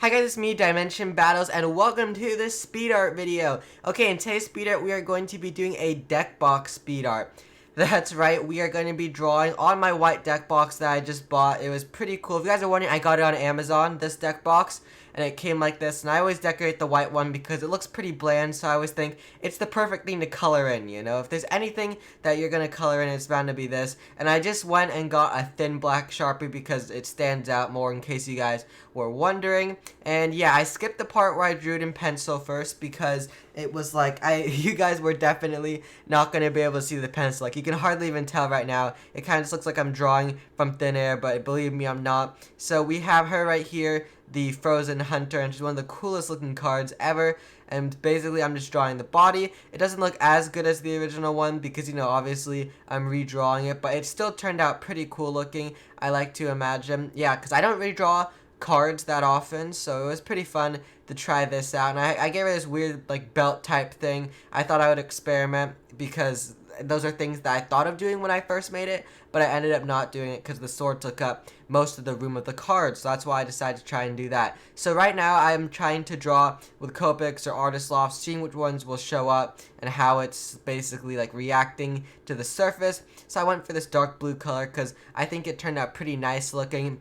Hi guys, it's me, Dimension Battles, and welcome to this speed art video. Okay, in today's speed art, we are going to be doing a deck box speed art. That's right, we are going to be drawing on my white deck box that I just bought. It was pretty cool. If you guys are wondering, I got it on Amazon, this deck box, and it came like this. And I always decorate the white one because it looks pretty bland, so I always think it's the perfect thing to color in, you know? If there's anything that you're going to color in, it's bound to be this. And I just went and got a thin black Sharpie because it stands out more, in case you guys were wondering. And yeah, I skipped the part where I drew it in pencil first because it was like, you guys were definitely not going to be able to see the pencil. Like, you can hardly even tell right now. It kind of just looks like I'm drawing from thin air, but believe me, I'm not. So we have her right here, the Frozen Hunter, and she's one of the coolest looking cards ever. And basically, I'm just drawing the body. It doesn't look as good as the original one because, you know, obviously I'm redrawing it, but it still turned out pretty cool looking, I like to imagine. Yeah, because I don't redraw cards that often, so it was pretty fun to try this out. And I gave her this weird like belt type thing. I thought I would experiment because those are things that I thought of doing when I first made it, but I ended up not doing it because the sword took up most of the room of the cards, so that's why I decided to try and do that. So right now I'm trying to draw with Copics or Artist Loft, seeing which ones will show up and how it's basically like reacting to the surface. So I went for this dark blue color because I think it turned out pretty nice looking.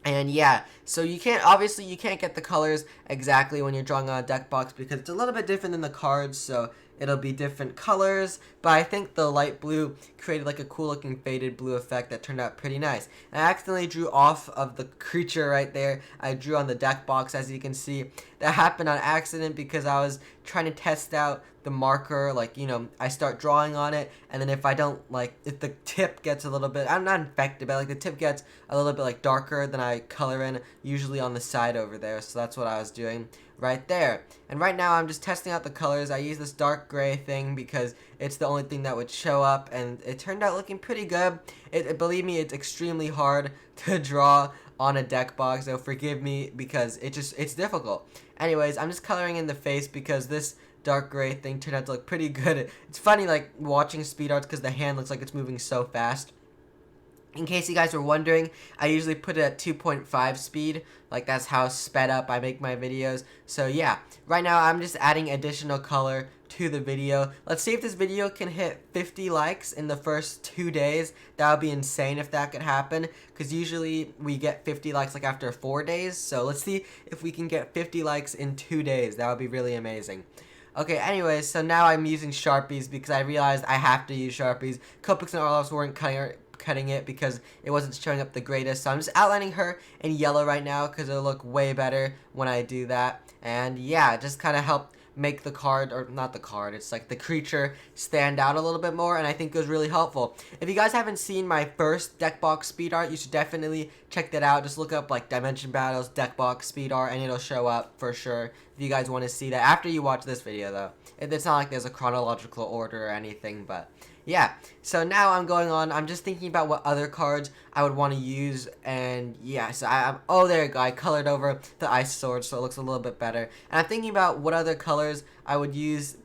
And yeah, so you can't get the colors exactly when you're drawing on a deck box because it's a little bit different than the cards, so it'll be different colors, but I think the light blue created like a cool looking faded blue effect that turned out pretty nice. And I accidentally drew off of the creature right there. I drew on the deck box, as you can see. That happened on accident because I was trying to test out the marker, like, you know, I start drawing on it, and then if the tip gets a little bit, I'm not infected, but like the tip gets a little bit like darker, than I color in, usually on the side over there, so that's what I was doing right there. And right now I'm just testing out the colors. I use this dark gray thing because it's the only thing that would show up, and it turned out looking pretty good. Believe me, it's extremely hard to draw on a deck box, so forgive me because it's difficult. Anyways, I'm just coloring in the face because this dark gray thing turned out to look pretty good. It's funny like watching speed arts because the hand looks like it's moving so fast. In case you guys were wondering, I usually put it at 2.5 speed, like that's how sped up I make my videos. So yeah, right now I'm just adding additional color to the video. Let's see if this video can hit 50 likes in the first 2 days. That would be insane if that could happen, because usually we get 50 likes like after 4 days. So let's see if we can get 50 likes in 2 days. That would be really amazing. Okay, anyways, so now I'm using Sharpies because I realized I have to use Sharpies. Copics and Arlofs weren't cutting it because it wasn't showing up the greatest, so I'm just outlining her in yellow right now because it'll look way better when I do that. And yeah, just kind of help make the card, or not the card, it's like the creature stand out a little bit more, and I think it was really helpful. If you guys haven't seen my first deck box speed art, you should definitely check that out. Just look up like Dimension Battles deck box speed art and it'll show up for sure if you guys want to see that after you watch this video though. It's not like there's a chronological order or anything, but yeah. So now I'm just thinking about what other cards I would want to use, and yeah, so oh, there you go, I colored over the ice sword so it looks a little bit better. And I'm thinking about what other colors I would use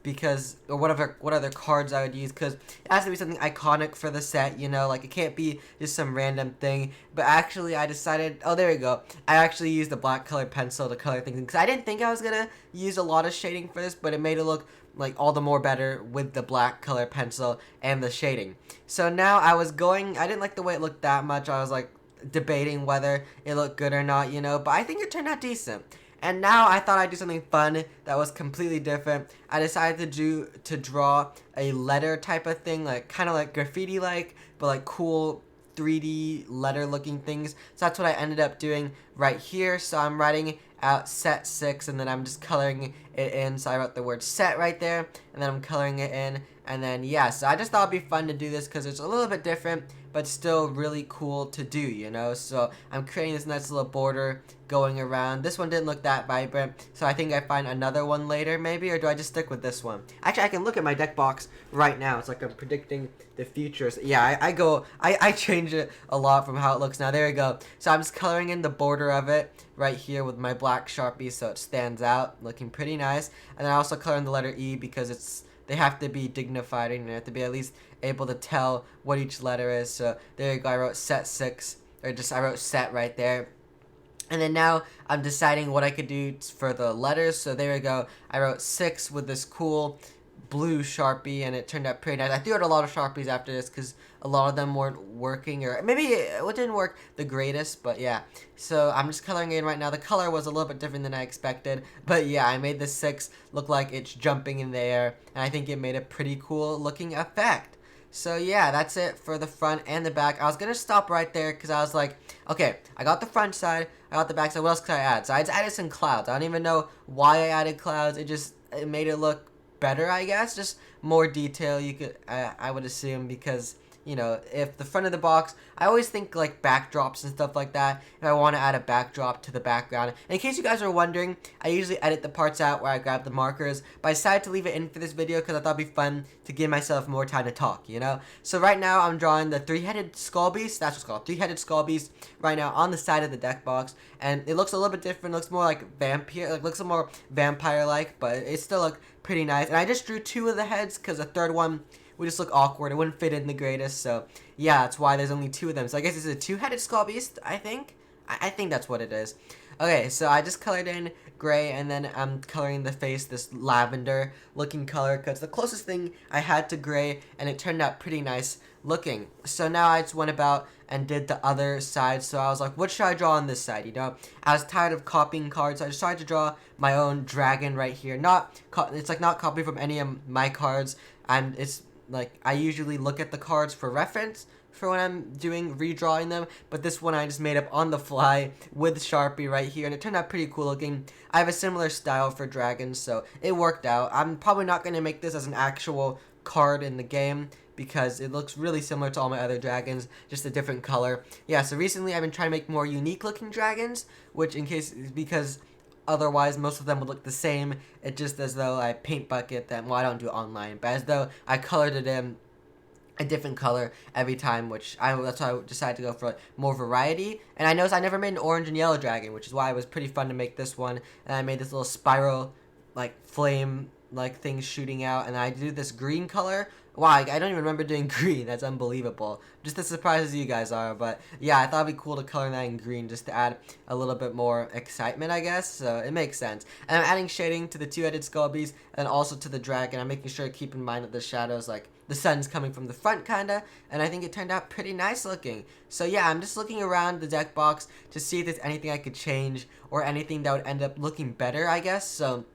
or what other cards I would use, because it has to be something iconic for the set, you know, like it can't be just some random thing. But actually I decided, oh, there you go, I actually used the black colored pencil to color things because I didn't think I was gonna use a lot of shading for this, but it made it look like all the more better with the black color pencil and the shading. So now I didn't like the way it looked that much. I was like debating whether it looked good or not, you know, but I think it turned out decent. And now I thought I'd do something fun that was completely different. I decided to draw a letter type of thing, like kind of like graffiti like, but like cool 3D letter looking things. So that's what I ended up doing right here. So I'm writing out set 6 and then I'm just coloring it in. So I wrote the word set right there and then I'm coloring it in. And then yeah, so I just thought it'd be fun to do this because it's a little bit different but still really cool to do, you know. So I'm creating this nice little border going around. This one didn't look that vibrant, so I think I find another one later maybe, or do I just stick with this one? Actually, I can look at my deck box right now. It's like I'm predicting the future. So yeah, I change it a lot from how it looks now. There we go. So I'm just coloring in the border of it right here with my black Sharpie so it stands out, looking pretty nice. And then I also color in the letter E because they have to be dignified and you have to be at least able to tell what each letter is. So there you go, I wrote set 6, or just I wrote set right there. And then now I'm deciding what I could do for the letters. So there we go. I wrote 6 with this cool blue Sharpie, and it turned out pretty nice. I threw out a lot of Sharpies after this because a lot of them weren't working, or maybe it didn't work the greatest, but yeah. So I'm just coloring it in right now. The color was a little bit different than I expected, but yeah, I made the 6 look like it's jumping in the air, and I think it made a pretty cool looking effect. So yeah, that's it for the front and the back. I was gonna stop right there because I was like, okay, I got the front side, I got the back side. What else could I add? So I just added some clouds. I don't even know why I added clouds. It made it look better, I guess. Just more detail. I would assume, because if the front of the box, I always think like backdrops and stuff like that. If I want to add a backdrop to the background. And in case you guys are wondering, I usually edit the parts out where I grab the markers, but I decided to leave it in for this video because I thought it'd be fun to give myself more time to talk, So right now I'm drawing the three-headed skull beast. That's what's called, three-headed skull beast right now on the side of the deck box, and it looks a little bit different. It looks more like vampire, looks a more vampire-like, but it still look pretty nice. And I just drew 2 of the heads because the third one would just look awkward. It wouldn't fit in the greatest, so yeah, that's why there's only 2 of them. So I guess it's a 2-headed skull beast, I think. I think that's what it is. Okay, so I just colored in gray, and then I'm coloring the face this lavender looking color because the closest thing I had to gray, and it turned out pretty nice looking. So now I just went about and did the other side. So I was like, what should I draw on this side? I was tired of copying cards, so I decided to draw my own dragon right here. It's like not copied from any of my cards, and it's like I usually look at the cards for reference for when I'm doing redrawing them, but this one I just made up on the fly with Sharpie right here, and it turned out pretty cool looking. I have a similar style for dragons, so it worked out. I'm probably not going to make this as an actual card in the game because it looks really similar to all my other dragons, just a different color. Yeah, so recently I've been trying to make more unique looking dragons, because otherwise most of them would look the same. It's just as though I paint bucket them. Well, I don't do it online, but as though I colored it in a different color every time, that's why I decided to go for more variety. And I noticed I never made an orange and yellow dragon, which is why it was pretty fun to make this one. And I made this little spiral, like flame, like things shooting out, and I do this green color. Wow, I don't even remember doing green. That's unbelievable. Just as surprised as you guys are, but yeah, I thought it'd be cool to color that in green just to add a little bit more excitement, I guess. So it makes sense. And I'm adding shading to the 2-headed skull beast and also to the dragon. I'm making sure to keep in mind that the shadows, like the sun's coming from the front kinda, and I think it turned out pretty nice looking. So yeah, I'm just looking around the deck box to see if there's anything I could change or anything that would end up looking better, I guess. So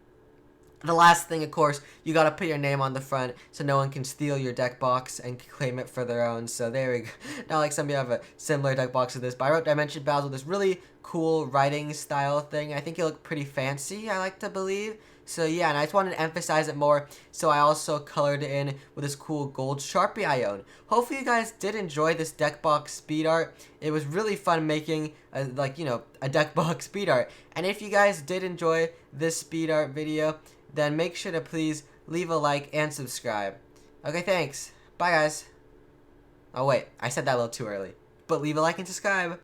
the last thing, of course, you gotta put your name on the front so no one can steal your deck box and claim it for their own. So there we go. Not like some people have a similar deck box to this, but I wrote Dimension Battles with this really cool writing style thing. I think it looked pretty fancy, I like to believe. So yeah, and I just wanted to emphasize it more, so I also colored it in with this cool gold Sharpie I own. Hopefully you guys did enjoy this deck box speed art. It was really fun making a deck box speed art. And if you guys did enjoy this speed art video, then make sure to please leave a like and subscribe. Okay, thanks. Bye, guys. Oh, wait. I said that a little too early. But leave a like and subscribe.